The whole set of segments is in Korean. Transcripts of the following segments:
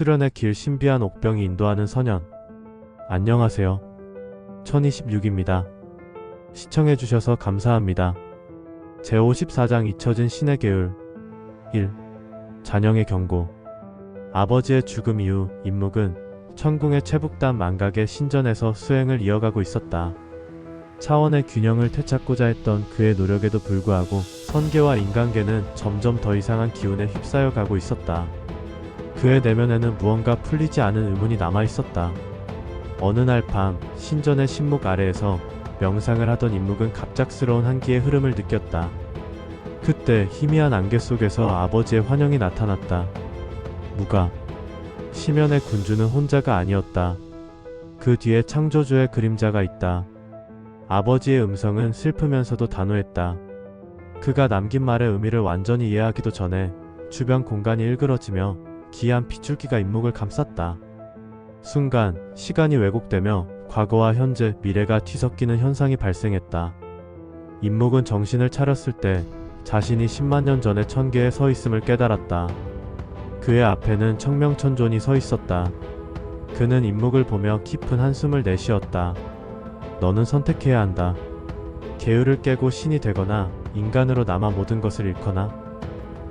수련의 길 신비한 옥병이 인도하는 선연. 안녕하세요. 1026입니다. 시청해주셔서 감사합니다. 제54장 잊혀진 신의 계율 1. 잔영의 경고. 아버지의 죽음 이후 임묵은 천궁의 채북단 망각의 신전에서 수행을 이어가고 있었다. 차원의 균형을 되찾고자 했던 그의 노력에도 불구하고 선계와 인간계는 점점 더 이상한 기운에 휩싸여 가고 있었다. 그의 내면에는 무언가 풀리지 않은 의문이 남아있었다. 어느 날 밤 신전의 신목 아래에서 명상을 하던 임묵은 갑작스러운 한기의 흐름을 느꼈다. 그때 희미한 안개 속에서 아버지의 환영이 나타났다. 무가. 시면의 군주는 혼자가 아니었다. 그 뒤에 창조주의 그림자가 있다. 아버지의 음성은 슬프면서도 단호했다. 그가 남긴 말의 의미를 완전히 이해하기도 전에 주변 공간이 일그러지며 기이한 핏줄기가 임묵을 감쌌다. 순간 시간이 왜곡되며 과거와 현재, 미래가 뒤섞이는 현상이 발생했다. 임묵은 정신을 차렸을 때 자신이 10만 년 전의 천계에 서 있음을 깨달았다. 그의 앞에는 청명천존이 서 있었다. 그는 임묵을 보며 깊은 한숨을 내쉬었다. 너는 선택해야 한다. 계율을 깨고 신이 되거나 인간으로 남아 모든 것을 잃거나.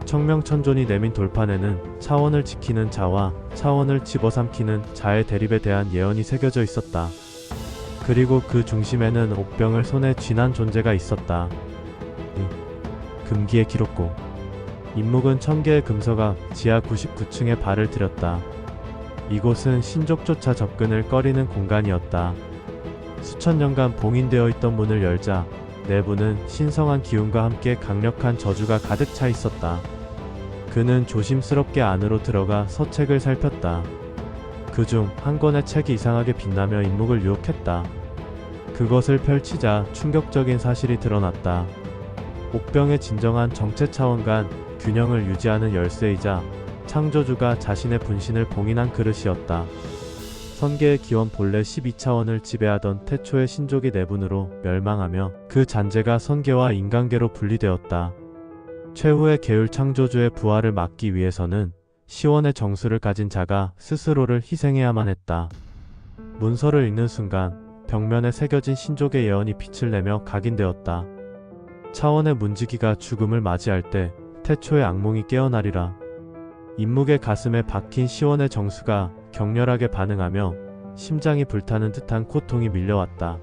청명천존이 내민 돌판에는 차원을 지키는 자와 차원을 집어삼키는 자의 대립에 대한 예언이 새겨져 있었다. 그리고 그 중심에는 옥병을 손에 쥐난 존재가 있었다. 금기의 기록고. 임묵은 천개의 금서가 지하 99층에 발을 들였다. 이곳은 신족조차 접근을 꺼리는 공간이었다. 수천 년간 봉인되어 있던 문을 열자 내부는 신성한 기운과 함께 강력한 저주가 가득 차 있었다. 그는 조심스럽게 안으로 들어가 서책을 살폈다. 그중 한 권의 책이 이상하게 빛나며 임묵을 유혹했다. 그것을 펼치자 충격적인 사실이 드러났다. 옥병의 진정한 정체 차원간 균형을 유지하는 열쇠이자 창조주가 자신의 분신을 봉인한 그릇이었다. 선계의 기원 본래 12차원을 지배하던 태초의 신족이 내분으로 멸망하며 그 잔재가 선계와 인간계로 분리되었다. 최후의 계율 창조주의 부활을 막기 위해서는 시원의 정수를 가진 자가 스스로를 희생해야만 했다. 문서를 읽는 순간 벽면에 새겨진 신족의 예언이 빛을 내며 각인되었다. 차원의 문지기가 죽음을 맞이할 때 태초의 악몽이 깨어나리라. 임묵의 가슴에 박힌 시원의 정수가 격렬하게 반응하며 심장이 불타는 듯한 고통이 밀려왔다.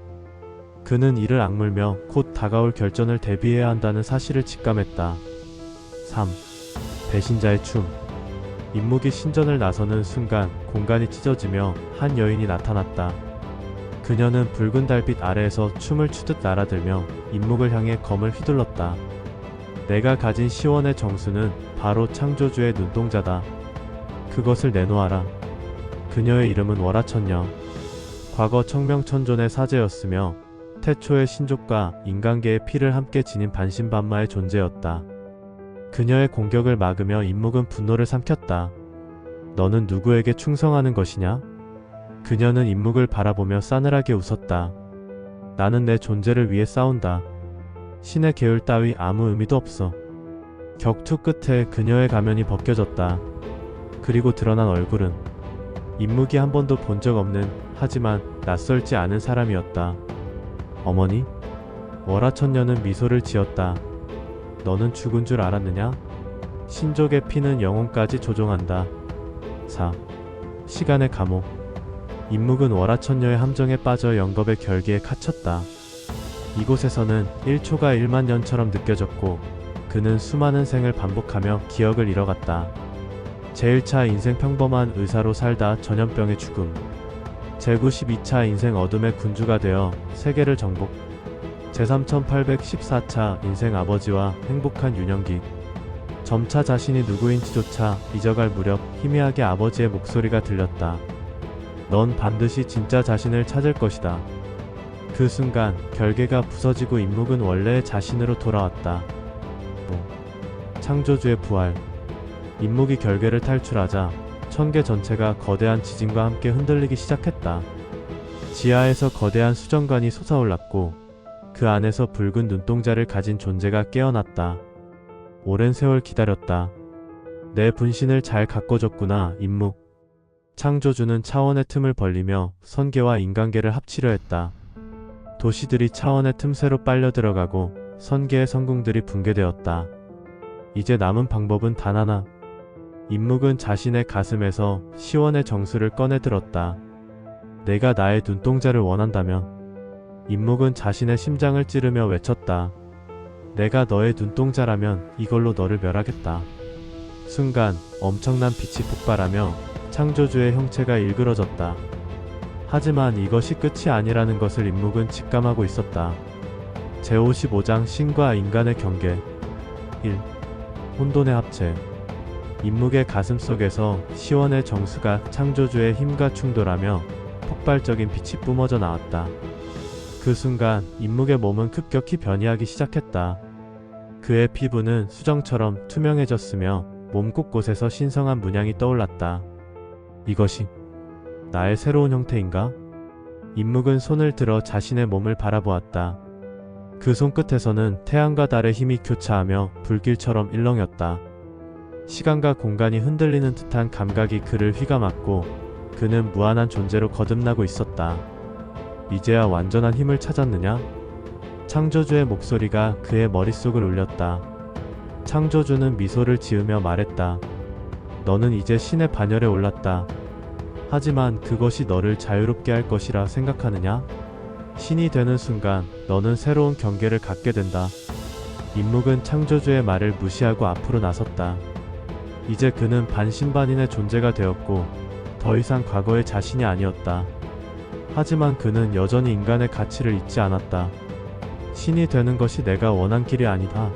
그는 이를 악물며 곧 다가올 결전을 대비해야 한다는 사실을 직감했다. 3. 배신자의 춤. 임묵이 신전을 나서는 순간 공간이 찢어지며 한 여인이 나타났다. 그녀는 붉은 달빛 아래에서 춤을 추듯 날아들며 임묵을 향해 검을 휘둘렀다. 내가 가진 시원의 정수는 바로 창조주의 눈동자다. 그것을 내놓아라. 그녀의 이름은 월하천녀. 과거 청명천존의 사제였으며 태초의 신족과 인간계의 피를 함께 지닌 반신반마의 존재였다. 그녀의 공격을 막으며 임묵은 분노를 삼켰다. 너는 누구에게 충성하는 것이냐? 그녀는 임묵을 바라보며 싸늘하게 웃었다. 나는 내 존재를 위해 싸운다. 신의 계율 따위 아무 의미도 없어. 격투 끝에 그녀의 가면이 벗겨졌다. 그리고 드러난 얼굴은 임묵이 한 번도 본 적 없는 하지만 낯설지 않은 사람이었다. 어머니? 월하천녀는 미소를 지었다. 너는 죽은 줄 알았느냐? 신족의 피는 영혼까지 조종한다. 4. 시간의 감옥. 임묵은 월하천녀의 함정에 빠져 영겁의 결계에 갇혔다. 이곳에서는 1초가 1만 년처럼 느껴졌고 그는 수많은 생을 반복하며 기억을 잃어갔다. 제1차 인생 평범한 의사로 살다 전염병의 죽음. 제92차 인생 어둠의 군주가 되어 세계를 정복. 제3814차 인생 아버지와 행복한 유년기. 점차 자신이 누구인지조차 잊어갈 무렵 희미하게 아버지의 목소리가 들렸다. 넌 반드시 진짜 자신을 찾을 것이다. 그 순간 결계가 부서지고 임묵은 원래의 자신으로 돌아왔다. 창조주의 부활. 임묵이 결계를 탈출하자 천계 전체가 거대한 지진과 함께 흔들리기 시작했다. 지하에서 거대한 수정관이 솟아올랐고 그 안에서 붉은 눈동자를 가진 존재가 깨어났다. 오랜 세월 기다렸다. 내 분신을 잘 가꿔줬구나, 임묵. 창조주는 차원의 틈을 벌리며 선계와 인간계를 합치려 했다. 도시들이 차원의 틈새로 빨려 들어가고 선계의 성궁들이 붕괴되었다. 이제 남은 방법은 단 하나. 임묵은 자신의 가슴에서 시원의 정수를 꺼내 들었다. 내가 나의 눈동자를 원한다면. 임묵은 자신의 심장을 찌르며 외쳤다. 내가 너의 눈동자라면 이걸로 너를 멸하겠다. 순간 엄청난 빛이 폭발하며 창조주의 형체가 일그러졌다. 하지만 이것이 끝이 아니라는 것을 임묵은 직감하고 있었다. 제55장 신과 인간의 경계 1. 혼돈의 합체. 임묵의 가슴 속에서 시원의 정수가 창조주의 힘과 충돌하며 폭발적인 빛이 뿜어져 나왔다. 그 순간 임묵의 몸은 급격히 변이하기 시작했다. 그의 피부는 수정처럼 투명해졌으며 몸 곳곳에서 신성한 문양이 떠올랐다. 이것이 나의 새로운 형태인가? 임묵은 손을 들어 자신의 몸을 바라보았다. 그 손끝에서는 태양과 달의 힘이 교차하며 불길처럼 일렁였다. 시간과 공간이 흔들리는 듯한 감각이 그를 휘감았고 그는 무한한 존재로 거듭나고 있었다. 이제야 완전한 힘을 찾았느냐? 창조주의 목소리가 그의 머릿속을 울렸다. 창조주는 미소를 지으며 말했다. 너는 이제 신의 반열에 올랐다. 하지만 그것이 너를 자유롭게 할 것이라 생각하느냐? 신이 되는 순간 너는 새로운 경계를 갖게 된다. 임묵은 창조주의 말을 무시하고 앞으로 나섰다. 이제 그는 반신반인의 존재가 되었고 더 이상 과거의 자신이 아니었다. 하지만 그는 여전히 인간의 가치를 잊지 않았다. 신이 되는 것이 내가 원한 길이 아니다.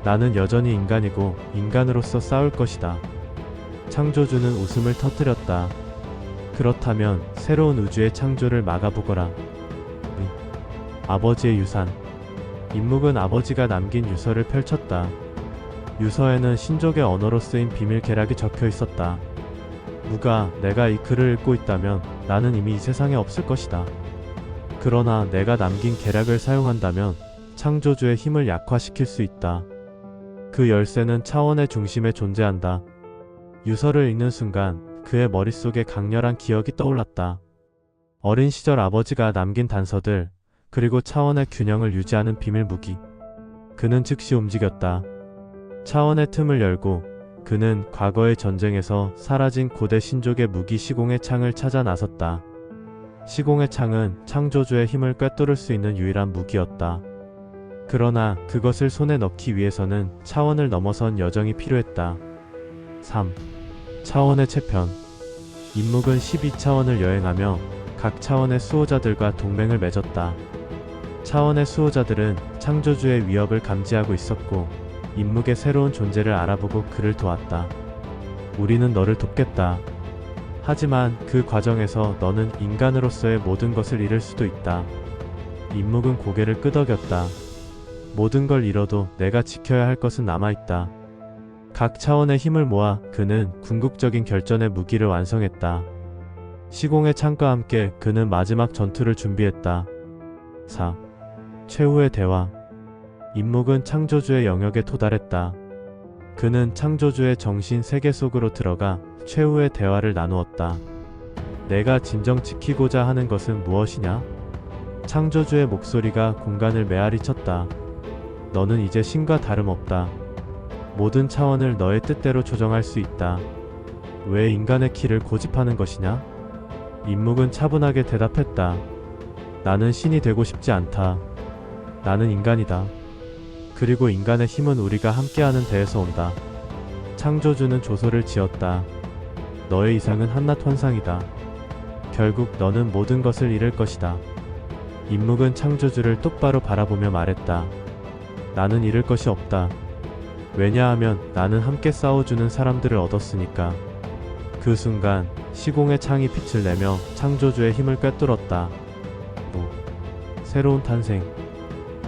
나는 여전히 인간이고 인간으로서 싸울 것이다. 창조주는 웃음을 터뜨렸다. 그렇다면 새로운 우주의 창조를 막아보거라. 아버지의 유산. 임묵은 아버지가 남긴 유서를 펼쳤다. 유서에는 신족의 언어로 쓰인 비밀 계략이 적혀 있었다. 무가 내가 이 글을 읽고 있다면 나는 이미 이 세상에 없을 것이다. 그러나 내가 남긴 계략을 사용한다면 창조주의 힘을 약화시킬 수 있다. 그 열쇠는 차원의 중심에 존재한다. 유서를 읽는 순간 그의 머릿속에 강렬한 기억이 떠올랐다. 어린 시절 아버지가 남긴 단서들, 그리고 차원의 균형을 유지하는 비밀 무기. 그는 즉시 움직였다. 차원의 틈을 열고 그는 과거의 전쟁에서 사라진 고대 신족의 무기 시공의 창을 찾아 나섰다. 시공의 창은 창조주의 힘을 꿰뚫을 수 있는 유일한 무기였다. 그러나 그것을 손에 넣기 위해서는 차원을 넘어선 여정이 필요했다. 3. 차원의 채편. 임묵은 12차원을 여행하며 각 차원의 수호자들과 동맹을 맺었다. 차원의 수호자들은 창조주의 위협을 감지하고 있었고 임묵의 새로운 존재를 알아보고 그를 도왔다. 우리는 너를 돕겠다. 하지만 그 과정에서 너는 인간으로서의 모든 것을 잃을 수도 있다. 임묵은 고개를 끄덕였다. 모든 걸 잃어도 내가 지켜야 할 것은 남아있다. 각 차원의 힘을 모아 그는 궁극적인 결전의 무기를 완성했다. 시공의 창과 함께 그는 마지막 전투를 준비했다. 4. 최후의 대화. 임묵은 창조주의 영역에 도달했다. 그는 창조주의 정신 세계 속으로 들어가 최후의 대화를 나누었다. 내가 진정 지키고자 하는 것은 무엇이냐? 창조주의 목소리가 공간을 메아리 쳤다. 너는 이제 신과 다름없다. 모든 차원을 너의 뜻대로 조정할 수 있다. 왜 인간의 키를 고집하는 것이냐? 임묵은 차분하게 대답했다. 나는 신이 되고 싶지 않다. 나는 인간이다. 그리고 인간의 힘은 우리가 함께하는 데에서 온다. 창조주는 조소를 지었다. 너의 이상은 한낱 환상이다. 결국 너는 모든 것을 잃을 것이다. 임묵은 창조주를 똑바로 바라보며 말했다. 나는 잃을 것이 없다. 왜냐하면 나는 함께 싸워주는 사람들을 얻었으니까. 그 순간 시공의 창이 빛을 내며 창조주의 힘을 꿰뚫었다. 새로운 탄생.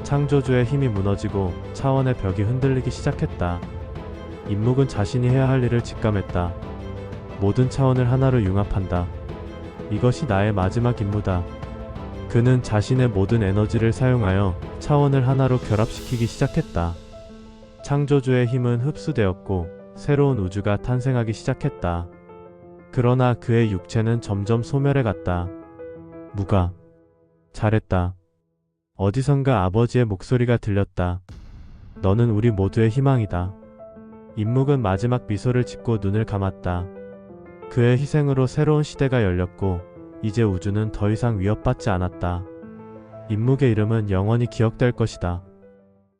창조주의 힘이 무너지고 차원의 벽이 흔들리기 시작했다. 임묵은 자신이 해야 할 일을 직감했다. 모든 차원을 하나로 융합한다. 이것이 나의 마지막 임무다. 그는 자신의 모든 에너지를 사용하여 차원을 하나로 결합시키기 시작했다. 창조주의 힘은 흡수되었고 새로운 우주가 탄생하기 시작했다. 그러나 그의 육체는 점점 소멸해갔다. 무가, 잘했다. 어디선가 아버지의 목소리가 들렸다. 너는 우리 모두의 희망이다. 임묵은 마지막 미소를 짓고 눈을 감았다. 그의 희생으로 새로운 시대가 열렸고 이제 우주는 더 이상 위협받지 않았다. 임묵의 이름은 영원히 기억될 것이다.